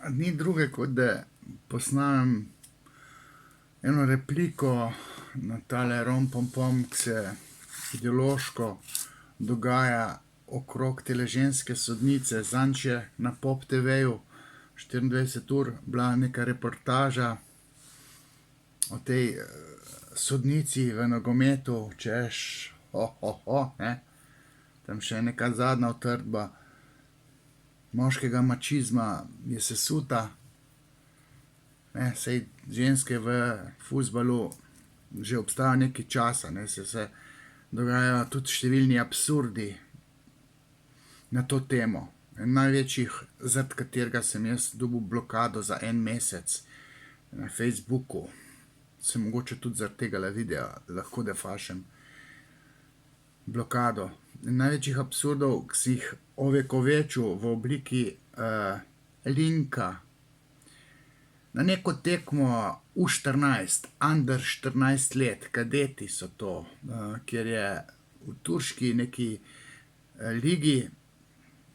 Ni druge, kot da posnamem eno repliko na tale rompompom, ki se ideološko dogaja okrog tele ženske sodnice. Zanč je na Pop TV-ju 24 ur bila neka reportaža o tej sodnici v nogometu, češ, ne. Tam še neka zadnja utrdba moškega mačizma je sesuta. Sej ženske v fuzbalu že obstajajo nekaj časa, se dogajajo tudi številni absurdi na to temo. En največjih, zaradi katerega sem jaz dobil blokado za 1 mesec na Facebooku, se mogoče tudi zaradi tegale videa lahko da fašem blokado. Največjih absurdov, ki si jih ovekovečil v obliki linka na neko tekmo U14, under 14 let, kadeti so to, kjer je v turški neki ligi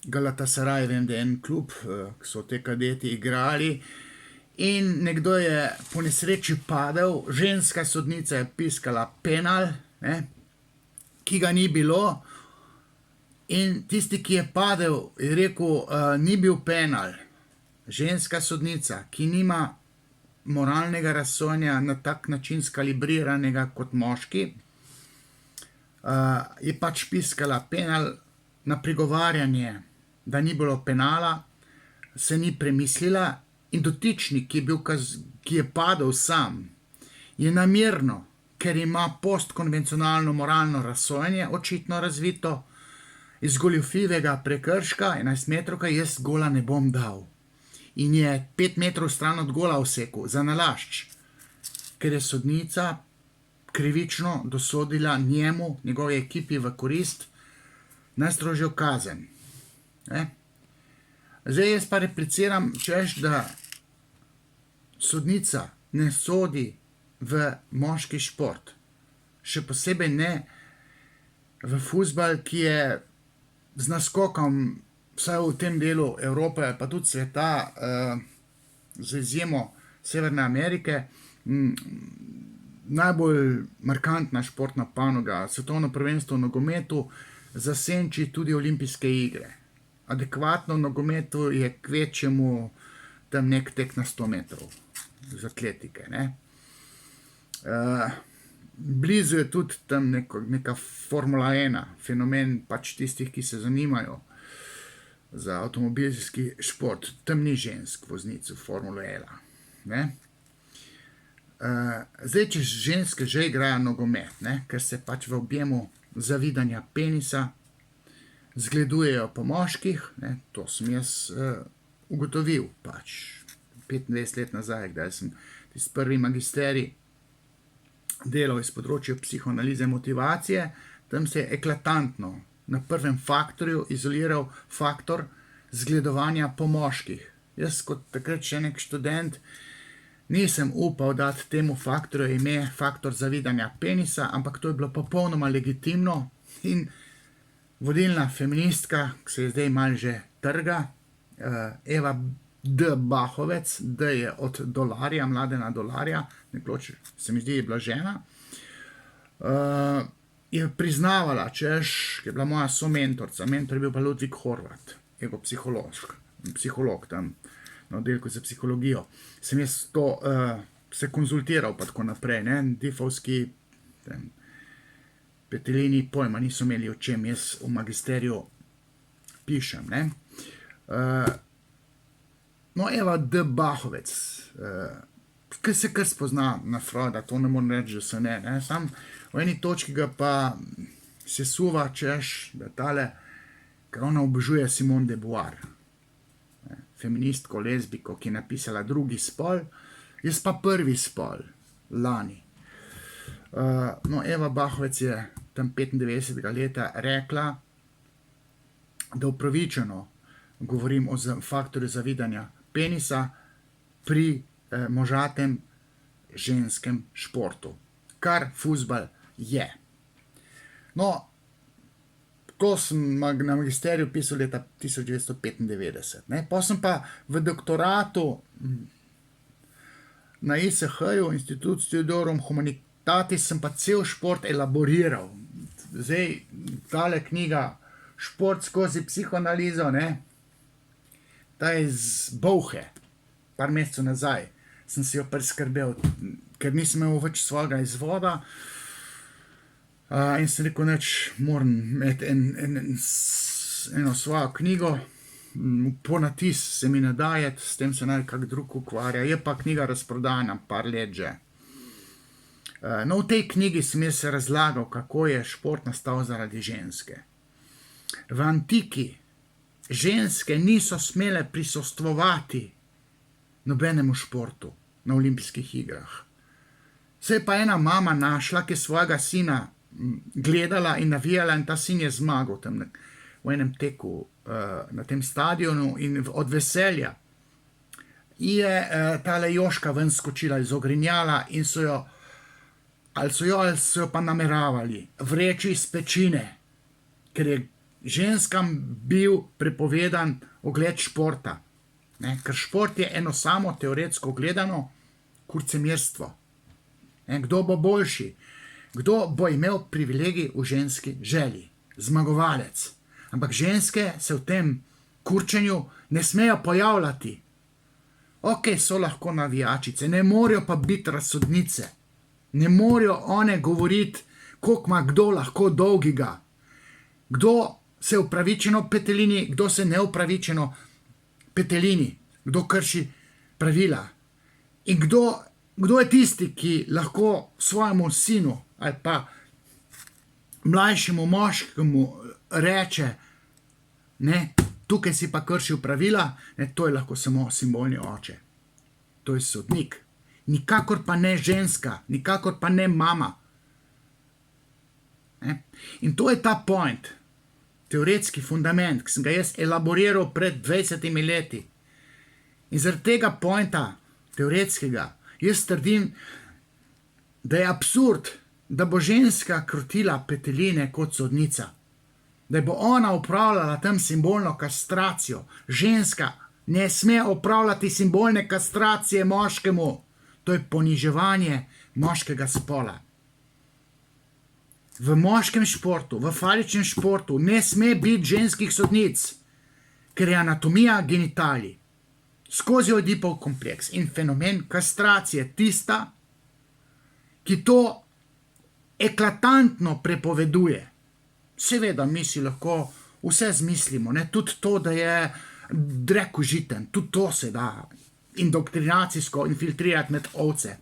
Galatasaray, vem, da je en klub, ki so te kadeti igrali, in nekdo je po nesreči padel, ženska sodnica je piskala penal, ki ga ni bilo, in tisti, ki je padel, je rekel, ni bil penal. Ženska sodnica, ki nima moralnega razsojanja na tak način skalibriranega kot moški, je pač piskala penal. Na prigovarjanje, da ni bilo penala, se ni premislila, in dotičnik, ki je padel sam, je namerno, ker ima postkonvencionalno moralno razsojanje očitno razvito, iz goljufivega prekrška 11-metrovka jaz gola ne bom dal. In je 5 metrov stran od gola vsekel, za nalašč, ker je sodnica krivično dosodila njemu, njegovi ekipi v korist, najstrožjo kazen. Zdaj jaz pa repliciram, češ, da sodnica ne sodi v moški šport. Še posebej ne v fuzbal, ki je z naskokom, vsaj v tem delu Evrope, pa tudi sveta, z izjemo Severne Amerike, najbolj markantna športna panoga. Svetovno prvenstvo v nogometu zasenči tudi olimpijske igre. Adekvatno v nogometu je kvečjemu tam nek tek na 100 metrov z atletike, Blizu je tudi tam neka Formula 1, fenomen pač tistih, ki se zanimajo za avtomobilski šport. Tam ni žensk voznic v Formula 1, Zdaj, če ženske že igrajo nogomet, ker se pač v objemu zavidanja penisa zgledujejo po moških, to sem jaz ugotovil pač 25 let nazaj, kdaj sem tisti prvi magisterij delal iz področja psihoanalize motivacije. Tam se je eklatantno na prvem faktorju izoliral faktor zgledovanja po moških. Jaz kot takrat še nek študent nisem upal dati temu faktorju ime faktor zavidanja penisa, ampak to je bilo popolnoma legitimno, in vodilna feministka, ki se je zdaj malo že trga, Eva D. Bahovec, D je od Dolarja, Mladena Dolarja, nekoč se mi zdi, je bila žena, je priznavala, češ, je bila moja somentorca, mentor je bil pa Ludvik Horvat, ego psiholog tam na oddelku za psihologijo. Sem jaz to se konzultiral pa tako naprej, Diffovski, Petelini pojma niso imeli, o čem jaz v magisteriju pišem, No, Eva D. Bahovec, ki se kar spozna na Freuda, to ne moram reči, da se ne, sam v eni točki ga pa se suva, češ, da tale, ker ona obožuje Simone de Beauvoir, feministko, lezbiko, ki je napisala Drugi spol, jaz pa Prvi spol, lani. No, Eva Bahovec je tam 95. leta rekla, da upravičeno govorim o faktorju zavidanja penisa pri možatem ženskem športu, kar fuzbal je. No, to sem na magisteriju pisal leta 1995. Ne. Potem sem pa v doktoratu na ISH-ju, Institut Studiorum Humanitatis, sem pa cel šport elaboriral. Zdaj, tale knjiga Šport skozi psihoanalizo, ne, ta je z Bolhe, par mesecev nazaj, sem si jo priskrbel, ker nisem imel več svojega izvoda, in sem rekel, neč, moram imeti eno svojo knjigo, ponatis se mi ne daje, s tem se naj kak drug ukvarja, je pa knjiga razprodana par let že. No, v tej knjigi sem jaz razlagal, kako je šport nastal zaradi ženske. V antiki ženske niso smele prisostvovati nobenemu športu na olimpijskih igrah. Se je pa ena mama našla, ki je svojega sina gledala in navijala, in ta sin je zmagal tam v enem teku na tem stadionu, in od veselja je tale Joška ven skočila iz ogrinjala in so jo pa nameravali vreči iz pečine, ker je ženskam bil prepovedan ogled športa. Ne? Ker šport je eno samo teoretsko gledano kurcemirstvo. Kdo bo boljši? Kdo bo imel privilegij v ženski želji? Zmagovalec. Ampak ženske se v tem kurčenju ne smejo pojavljati. Ok, so lahko navijačice, ne morejo pa biti razsodnice. Ne morejo one govoriti, koliko ima kdo lahko dolgiga. Kdo se upravičeno petelini, kdo se neupravičeno petelini, kdo krši pravila. In kdo je tisti, ki lahko svojemu sinu ali pa mlajšemu moškemu reče, ne, tukaj si pa kršil pravila, ne, to je lahko samo simbolni oče. To je sodnik. Nikakor pa ne ženska, nikakor pa ne mama. Ne? In to je ta point, teoretski fundament, ki sem ga jaz elaboriral pred 20 leti. In zaradi tega pointa teoretskega, jaz trdim, da je absurd, da bo ženska krotila peteline kot sodnica. Da bo ona upravljala tam simbolno kastracijo. Ženska ne sme upravljati simbolne kastracije moškemu. To je poniževanje moškega spola. V moškem športu, v faličnem športu ne sme biti ženskih sodnic, ker je anatomija genitalij skozi Oedipov kompleks in fenomen kastracije tista, ki to eklatantno prepoveduje. Seveda, mi si lahko vse zmislimo, ne? Tudi to, da je drek užiten, tudi to se da indoktrinacijsko infiltrirati med ovce.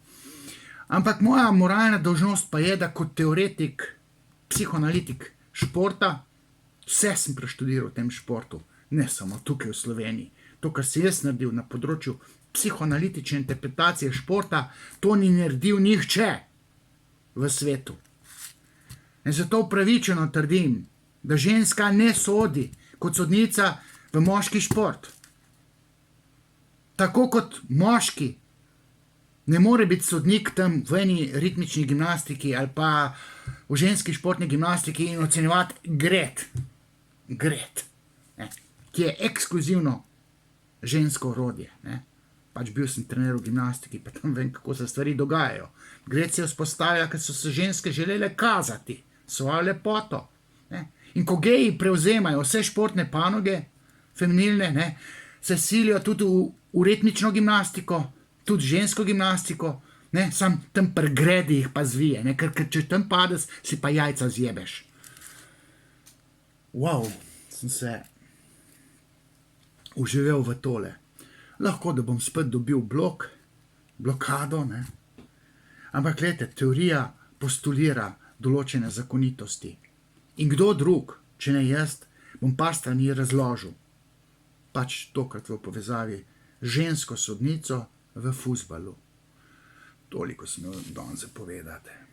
Ampak moja moralna dolžnost pa je, da kot teoretik, psihoanalitik športa, vse sem preštudiral v tem športu, ne samo tukaj v Sloveniji. To, kar si jaz naredil na področju psihoanalitične interpretacije športa, to ni naredil nihče v svetu. In zato upravičeno trdim, da ženska ne sodi kot sodnica v moški šport. Tako kot moški ne more biti sodnik tam v eni ritmični gimnastiki ali pa v ženski športni gimnastiki in ocenjevati gred, ki je ekskluzivno žensko orodje. Pač bil sem trener v gimnastiki, pa tam vem, kako se stvari dogajajo. Gred se je vzpostavila, ker so se ženske želele kazati svojo lepoto. In ko geji prevzemajo vse športne panoge, feminilne, se silijo tudi v ritmično gimnastiko, tudi žensko gimnastiko, sam tam pri gredi jih pa zvije, ker če tam padeš, si pa jajca zjebeš. Wow, sem se uživel v tole. Lahko, da bom spet dobil blokado, ampak gledajte, teorija postulira določene zakonitosti. In kdo drug, če ne jaz, bom par strani razložil. Pač tokrat v povezavi žensko sodnico v fuzbalu. Toliko sem imel danes povedati.